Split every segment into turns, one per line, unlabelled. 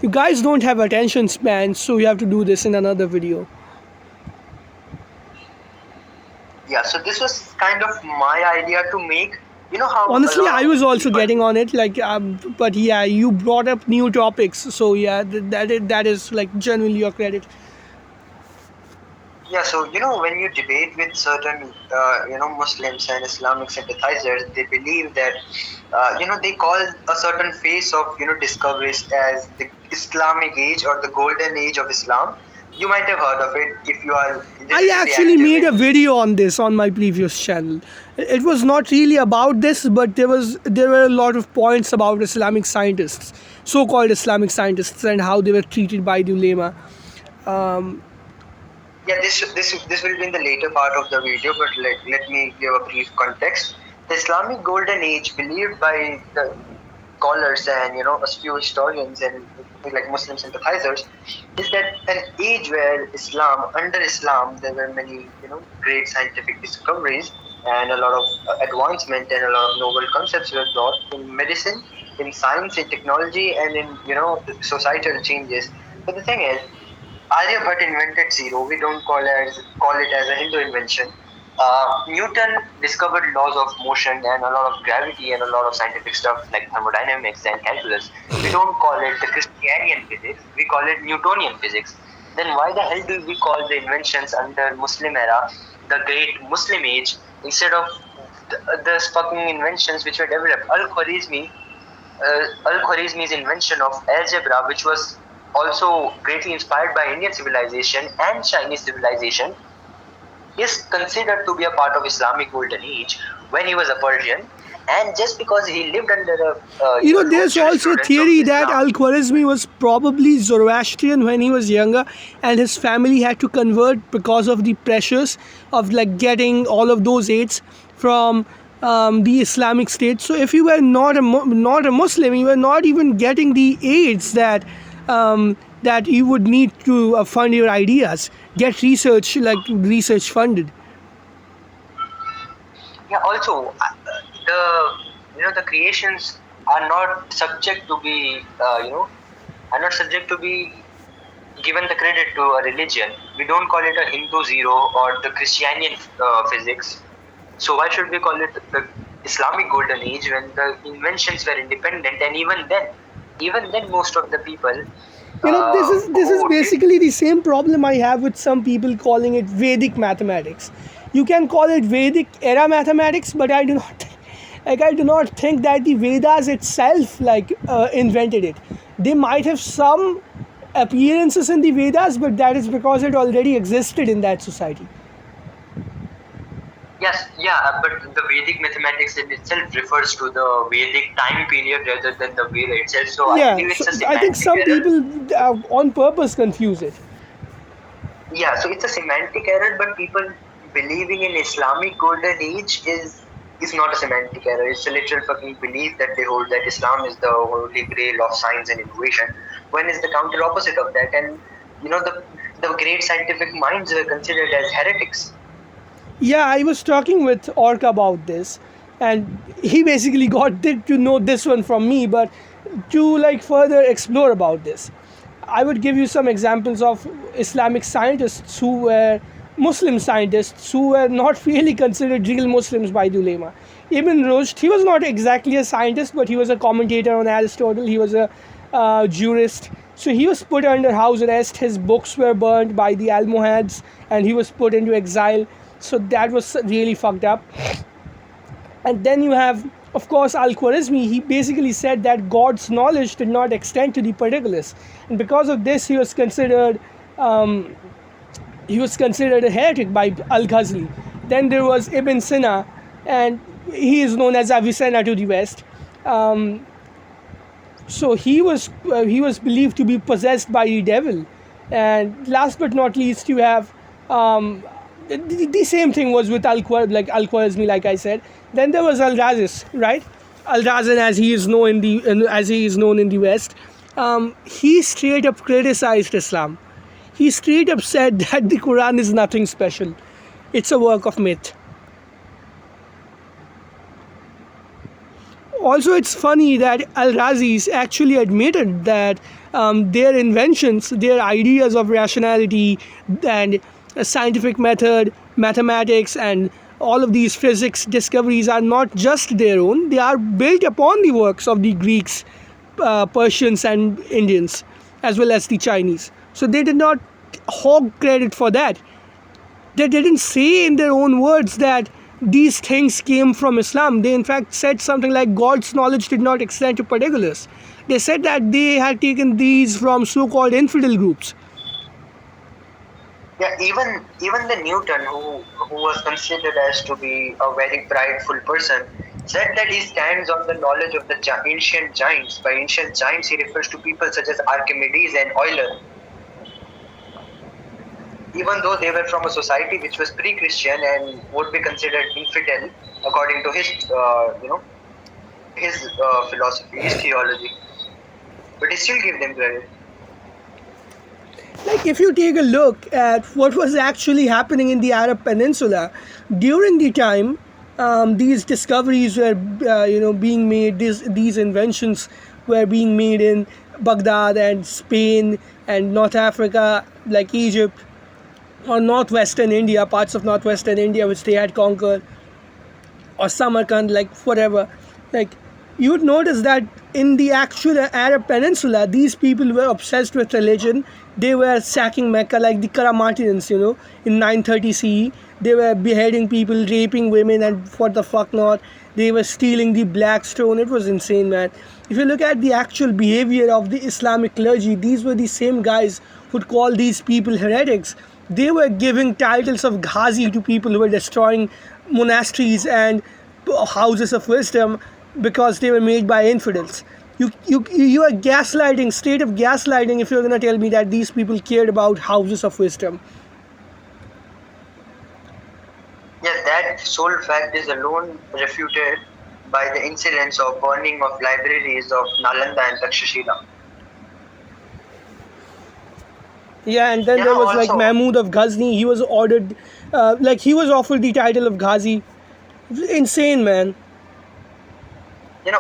You guys don't have attention span, so you have to do this in another video.
Yeah, so this was kind of my idea to make, how a
Honestly,
lot
I
of
was also
people.
getting on it, but yeah, you brought up new topics, so yeah, that is like genuinely your credit.
Yeah, so when you debate with certain Muslims and Islamic sympathizers, they believe that they call a certain phase of discoveries as the Islamic age or the golden age of Islam. You might have heard of it if you are
I
relatively
actually
active
made a
in.
video on this on my previous channel. It was not really about this, but there were a lot of points about Islamic scientists, so-called Islamic scientists, and how they were treated by the ulema.
Yeah, this will be in the later part of the video, but let me give a brief context. The Islamic Golden Age, believed by the scholars and a few historians and like Muslim sympathizers, is that an age where under Islam, there were many great scientific discoveries and a lot of advancement and a lot of novel concepts were brought in medicine, in science, in technology, and in the societal changes. But the thing is, Aryabhatta invented zero. We don't call it as a Hindu invention. Newton discovered laws of motion and a lot of gravity and a lot of scientific stuff like thermodynamics and calculus. We don't call it the Christianian physics. We call it Newtonian physics. Then why the hell do we call the inventions under Muslim era the Great Muslim Age instead of the fucking inventions which were developed? Al-Khwarizmi's invention of algebra, which was also greatly inspired by Indian civilization and Chinese civilization, is considered to be a part of Islamic Golden Age when he was a Persian, and just because he lived under
There's also a
jurisprudence of
theory that
Islam.
Al-Khwarizmi was probably Zoroastrian when he was younger, and his family had to convert because of the pressures of like getting all of those aids from the Islamic State. So if you were not a Muslim, you were not even getting the aids that you would need to fund your ideas, get research funded.
Yeah. Also, the creations are not subject to be are not subject to be given the credit to a religion. We don't call it a Hindu zero or the Christianian physics. So why should we call it the Islamic Golden Age when the inventions were independent? And even then, most of the people
This is
who did.
basically the same problem I have with some people calling it Vedic mathematics. You can call it Vedic era mathematics, but I do not think that the Vedas itself invented it. They might have some appearances in the Vedas, but that is because it already existed in that society.
Yes, yeah, but the Vedic mathematics in itself refers to the Vedic time period rather than the Veda itself. So I
Yeah,
believe
so
it's a
I think
semantic
some
error.
people on purpose confuse it.
Yeah, so it's a semantic error, but people believing in Islamic Golden Age is not a semantic error. It's a literal fucking belief that they hold that Islam is the holy grail of science and innovation. When is the counter opposite of that? And the great scientific minds were considered as heretics.
Yeah, I was talking with Orc about this, and he basically got to know this one from me. But to further explore about this, I would give you some examples of Islamic scientists who were Muslim scientists who were not really considered real Muslims by the ulema. Ibn Rushd, he was not exactly a scientist, but he was a commentator on Aristotle. He was a jurist. So he was put under house arrest. His books were burned by the Almohads, and he was put into exile. So that was really fucked up. And then you have, of course, Al-Khwarizmi. He basically said that God's knowledge did not extend to the particulars, and because of this, he was considered a heretic by Al-Ghazali. Then there was Ibn Sina, and he is known as Avicenna to the West. So he was believed to be possessed by the devil. And last but not least, you have the same thing was with Al-Khwarizmi, like I said. Then there was Al-Razis, right? Al-Razin, as he is known in the West. He straight up criticized Islam. He straight up said that the Quran is nothing special. It's a work of myth. Also, it's funny that Al-Razis actually admitted that their inventions, their ideas of rationality and scientific method, mathematics, and all of these physics discoveries are not just their own, they are built upon the works of the Greeks, Persians, and Indians, as well as the Chinese. So they did not hog credit for that. They didn't say in their own words that these things came from Islam. They in fact said something like God's knowledge did not extend to particulars. They said that they had taken these from so-called infidel groups.
Yeah, even the Newton, who was considered as to be a very prideful person, said that he stands on the knowledge of the ancient giants. By ancient giants, he refers to people such as Archimedes and Euler. Even though they were from a society which was pre-Christian and would be considered infidel according to his, his philosophy, his theology, but he still gave them credit.
Like if you take a look at what was actually happening in the Arab Peninsula during the time these discoveries were, being made, these inventions were being made in Baghdad and Spain and North Africa, like Egypt, or northwestern India, parts of northwestern India which they had conquered, or Samarkand, like whatever. Like you would notice that in the actual Arab Peninsula, these people were obsessed with religion. They were sacking Mecca, like the Karamatins, in 930 CE. They were beheading people, raping women, and what the fuck not. They were stealing the black stone. It was insane, man. If you look at the actual behavior of the Islamic clergy, these were the same guys who'd call these people heretics. They were giving titles of Ghazi to people who were destroying monasteries and houses of wisdom because they were made by infidels. You are gaslighting, state of gaslighting, if you're going to tell me that these people cared about houses of wisdom.
Yeah, that sole fact is alone refuted by the incidents of burning of libraries of Nalanda and Takshashila.
Yeah, and then there was like Mahmud of Ghazni. He was ordered, he was offered the title of Ghazi. Insane, man.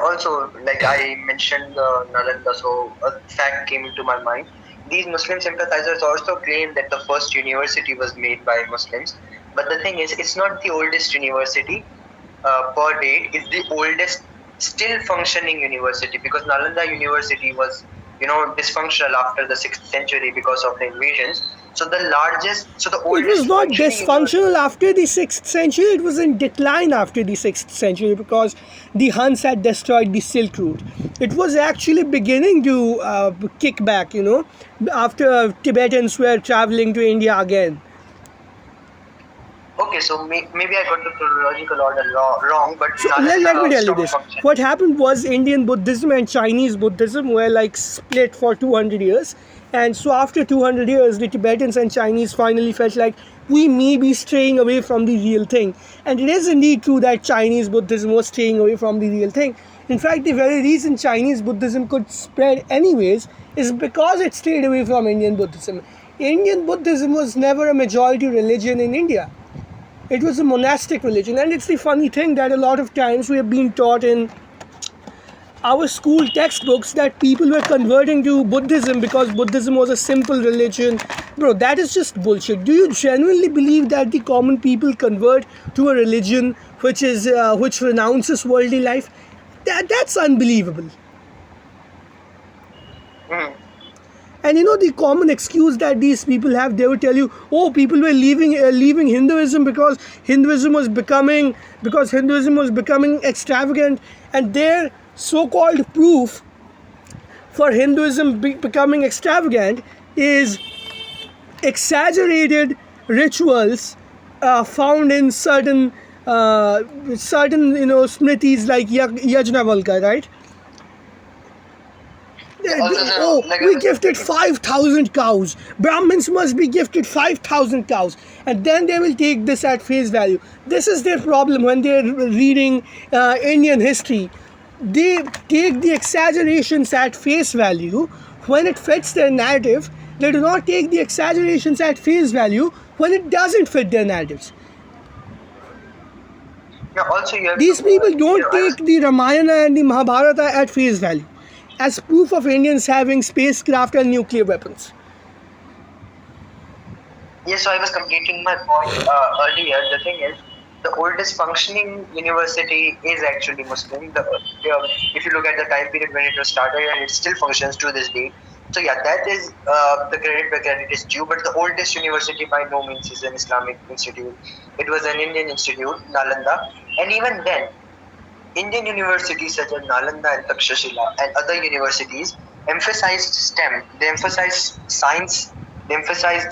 Also, like I mentioned Nalanda, so a fact came into my mind. These Muslim sympathizers also claim that the first university was made by Muslims. But the thing is, it's not the oldest university per date. It's the oldest still functioning university, because Nalanda University was, dysfunctional after the 6th century because of the invasions. So the oldest.
It was not dysfunctional after the 6th century. It was in decline after the 6th century because the Huns had destroyed the Silk Route. It was actually beginning to kick back, after Tibetans were traveling to India again.
Okay, so maybe I got the chronological order wrong, but
so let me tell you this. What happened was Indian Buddhism and Chinese Buddhism were like split for 200 years. And so after 200 years, the Tibetans and Chinese finally felt like we may be straying away from the real thing. And it is indeed true that Chinese Buddhism was straying away from the real thing. In fact, the very reason Chinese Buddhism could spread anyways is because it stayed away from Indian Buddhism. Indian Buddhism was never a majority religion in India. It was a monastic religion, and it's the funny thing that a lot of times we have been taught in our school textbooks that people were converting to Buddhism because Buddhism was a simple religion. Bro, that is just bullshit. Do you genuinely believe that the common people convert to a religion which renounces worldly life? That's unbelievable. And the common excuse that these people have, they would tell you, oh, people were leaving Hinduism because Hinduism was becoming extravagant, and their so-called proof for Hinduism becoming extravagant is exaggerated rituals found in certain smritis like Yajnavalkya, right? We gifted 5,000 cows. Brahmins must be gifted 5,000 cows. And then they will take this at face value. This is their problem when they're reading Indian history. They take the exaggerations at face value when it fits their narrative. They do not take the exaggerations at face value when it doesn't fit their narratives.
Also,
these people don't take the Ramayana and the Mahabharata at face value. as proof of Indians having spacecraft and nuclear weapons.
Yes, so I was completing my point earlier. The thing is, the oldest functioning university is actually Muslim. If you look at the time period when it was started, and it still functions to this day. So yeah, that is the credit where credit is due. But the oldest university by no means is an Islamic institute. It was an Indian institute, Nalanda, and even then, Indian universities such as Nalanda and Takshashila and other universities emphasized STEM. They emphasized science. They emphasized,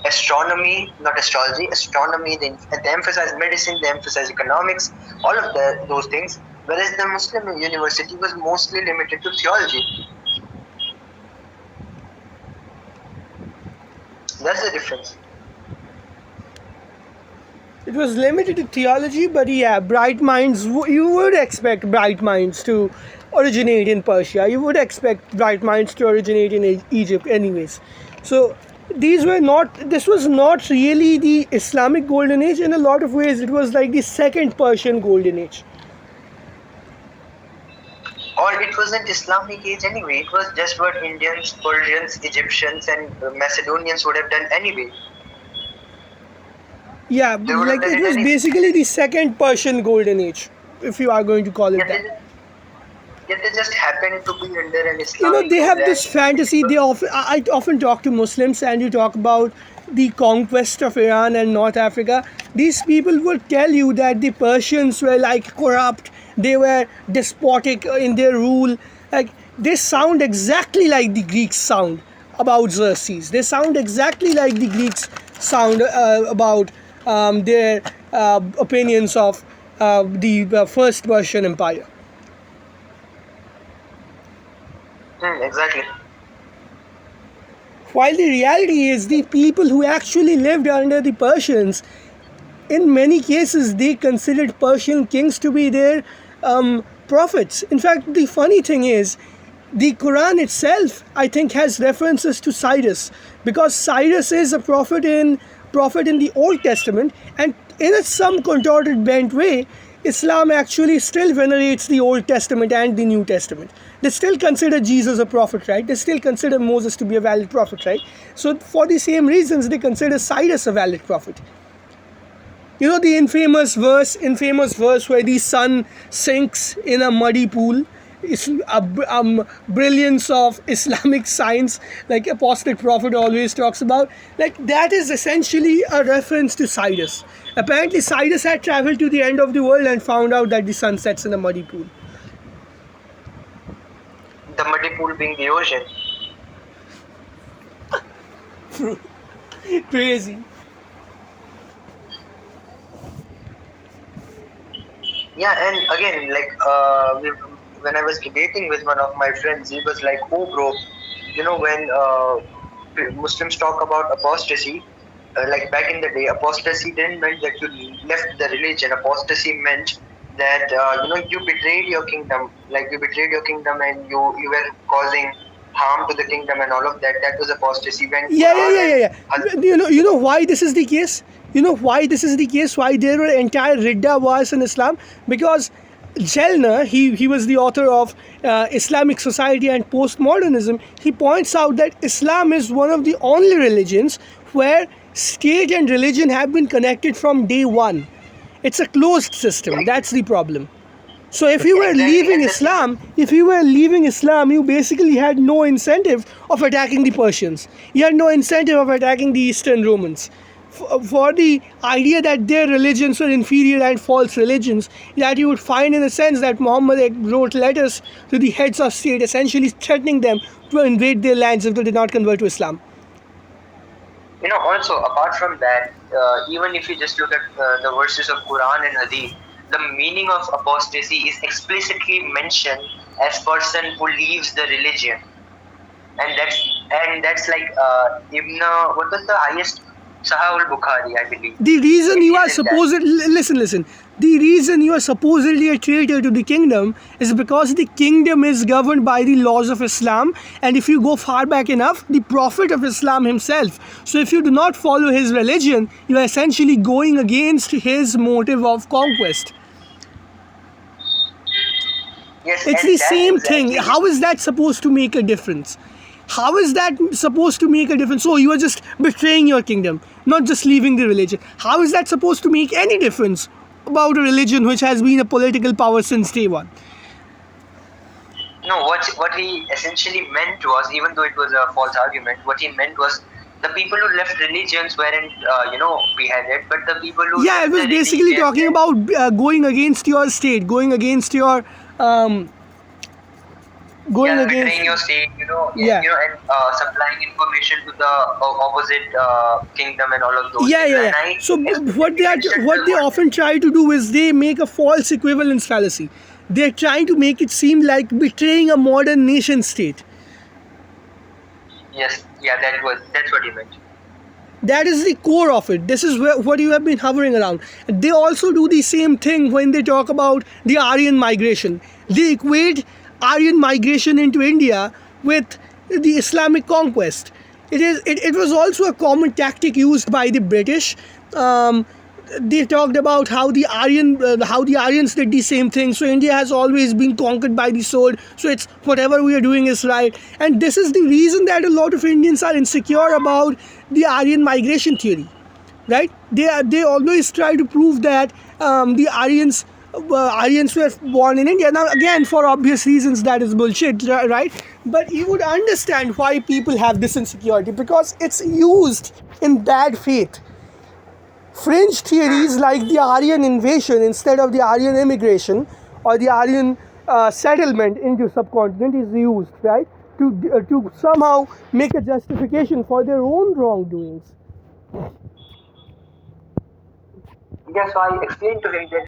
astronomy, not astrology, astronomy. They emphasized medicine. They emphasized economics. All of those things. Whereas the Muslim university was mostly limited to theology. That's the difference.
It was limited to theology, but yeah, bright minds, you would expect bright minds to originate in Persia. You would expect bright minds to originate in Egypt, anyways. So, this was not really the Islamic Golden Age. In a lot of ways, it was like the second Persian Golden Age.
Or it wasn't Islamic age anyway. It was just what Indians, Persians, Egyptians, and Macedonians would have done anyway.
Yeah, like it was basically the second Persian Golden Age, if you are going to call it that.
Yet they just happen to be under an Islamic.
They have this fantasy. I often talk to Muslims, and you talk about the conquest of Iran and North Africa. These people would tell you that the Persians were like corrupt. They were despotic in their rule. Like they sound exactly like the Greeks sound about Xerxes. They sound exactly like the Greeks sound about their opinions of the First Persian Empire.
Exactly.
While the reality is, the people who actually lived under the Persians, in many cases, they considered Persian kings to be their prophets. In fact, the funny thing is, the Quran itself, I think, has references to Cyrus, because Cyrus is a prophet in the Old Testament, and in some contorted, bent way, Islam actually still venerates the Old Testament and the New Testament. They still consider Jesus a prophet, right? They still consider Moses to be a valid prophet, right? So for the same reasons, they consider Cyrus a valid prophet. The infamous verse where the sun sinks in a muddy pool. It's brilliance of Islamic science, like Apostate Prophet always talks about. Like that is essentially a reference to Cyrus. Apparently, Cyrus had traveled to the end of the world and found out that the sun sets in a muddy pool.
The muddy pool being the ocean.
Crazy.
Yeah, and again, when I was debating with one of my friends, he was like, "Oh, bro, when Muslims talk about apostasy, like back in the day, apostasy didn't mean that you left the religion. Apostasy meant that you betrayed your kingdom, and you were causing harm to the kingdom and all of that. That was apostasy." When
Yeah. You know why this is the case? Why there were entire Ridda wars in Islam? Because Jelner, he was the author of Islamic Society and Postmodernism. He points out that Islam is one of the only religions where state and religion have been connected from day one. It's a closed system. That's the problem. So if you were leaving Islam, you basically had no incentive of attacking the Persians. You had no incentive of attacking the Eastern Romans. For the idea that their religions were inferior and false religions, that you would find in a sense that Muhammad wrote letters to the heads of state, essentially threatening them to invade their lands if they did not convert to Islam.
Also, apart from that, even if you just look at the verses of Quran and Hadith, the meaning of apostasy is explicitly mentioned as person who leaves the religion, and that's like Ibn. What was the highest? Sahih al-Bukhari, I believe.
The reason you are listen. The reason you are supposedly a traitor to the kingdom is because the kingdom is governed by the laws of Islam, and if you go far back enough, the Prophet of Islam himself. So if you do not follow his religion, you are essentially going against his motive of conquest.
Yes,
It's
and
the
that
same thing.
exactly.
How is that supposed to make a difference? How is that supposed to make a difference? So you are just betraying your kingdom, not just leaving the religion. How is that supposed to make any difference about a religion which has been a political power since day one?
No, what he essentially meant was, even though it was a false argument, what he meant was the people who left religions weren't, beheaded, but the people who
Yeah, it
left
was
the
basically
religion
talking
and
about going against your state, um, going
yeah,
against.
betraying your state,
Yeah,
and supplying information to the opposite kingdom and all of those
yeah,
things.
yeah, yeah.
And I
So
explicitly mentioned the
what they
word.
often try to do is they make a false equivalence fallacy. They're trying to make it seem like betraying a modern nation state.
Yes, yeah, that's what he meant.
That is the core of it. This is what you have been hovering around. They also do the same thing when they talk about the Aryan migration. They equate Aryan migration into India with the Islamic conquest. It was also a common tactic used by the British. Um, they talked about how the Aryans did the same thing. So India has always been conquered by the sword. So it's whatever we are doing is right. And this is the reason that a lot of Indians are insecure about the Aryan migration theory, right? They always try to prove that the Aryans were born in India. Now again, for obvious reasons, that is bullshit, right? But you would understand why people have this insecurity because it's used in bad faith. Fringe theories like the Aryan invasion instead of the Aryan immigration or the Aryan settlement into subcontinent is used, right, to somehow make a justification for their own wrongdoings.
Yes, so I explained to him that